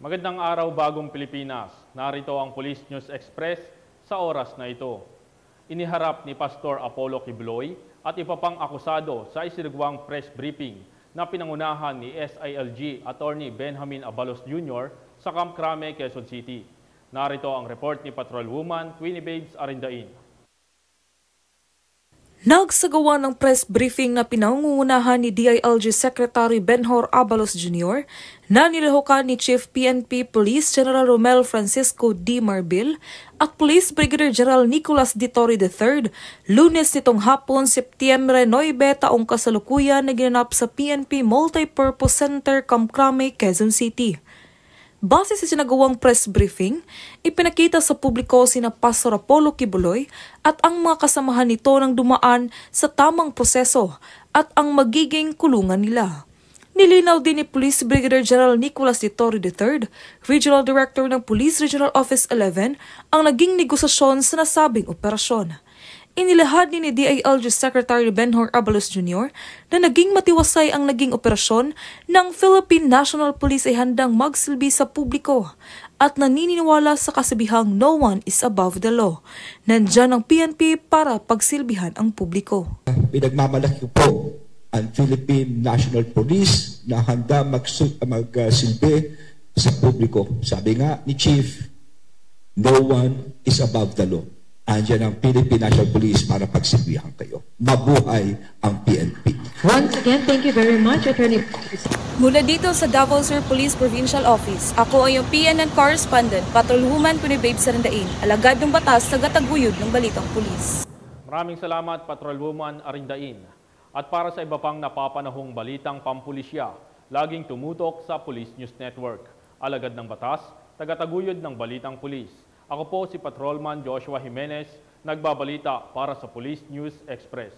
Magandang araw bagong Pilipinas. Narito ang Police News Express sa oras na ito. Iniharap ni Pastor Apollo Quibloy at iba pang akusado sa isinagawang press briefing na pinangunahan ni SILG Attorney Benjamin Abalos Jr. sa Camp Crame, Quezon City. Narito ang report ni Patrolwoman Queenie Babes Arindain. Nagsagawa ng press briefing na pinangungunahan ni DILG Secretary Benhor Abalos Jr. na nilahukan ni Chief PNP Police General Romel Francisco D. Marbil at Police Brigadier General Nicolas D. Torre III Lunes nitong hapon, Setyembre 9, taong kasalukuyan na ginanap sa PNP Multipurpose Center, Camp Crame, Quezon City. Base sa sinagawang press briefing, ipinakita sa publiko sina Pastor Apollo Quibloy at ang mga kasamahan nito ng dumaan sa tamang proseso at ang magiging kulungan nila. Nilinaw din ni Police Brigadier General Nicolas D. Torre III, Regional Director ng Police Regional Office 11, ang naging negosasyon sa nasabing operasyon. Inilahad ni DILG Secretary Benhor Abalos Jr. na naging matiwasay ang naging operasyon ng Philippine National Police ay handang magsilbi sa publiko at naniniwala sa kasabihang no one is above the law. Nandyan ang PNP para pagsilbihan ang publiko. Pinagmamalaki po ang Philippine National Police na handa magsilbi sa publiko. Sabi nga ni Chief, no one is above the law. Andiyan ang Philippine National Police para pagsilbihan kayo. Mabuhay ang PNP. Once again, thank you very much, Attorney. Mula dito sa Davao Sur Police Provincial Office, ako ay yung PNN correspondent, Patrolwoman Queenie Babes Arindain, alagad ng batas sa gataguyod ng balitang pulis. Maraming salamat, Patrolwoman Arindain. At para sa iba pang napapanahong balitang pampulisya, laging tumutok sa Police News Network. Alagad ng batas, tagataguyod ng balitang pulis. Ako po si Patrolman Joshua Jimenez, nagbabalita para sa Police News Express.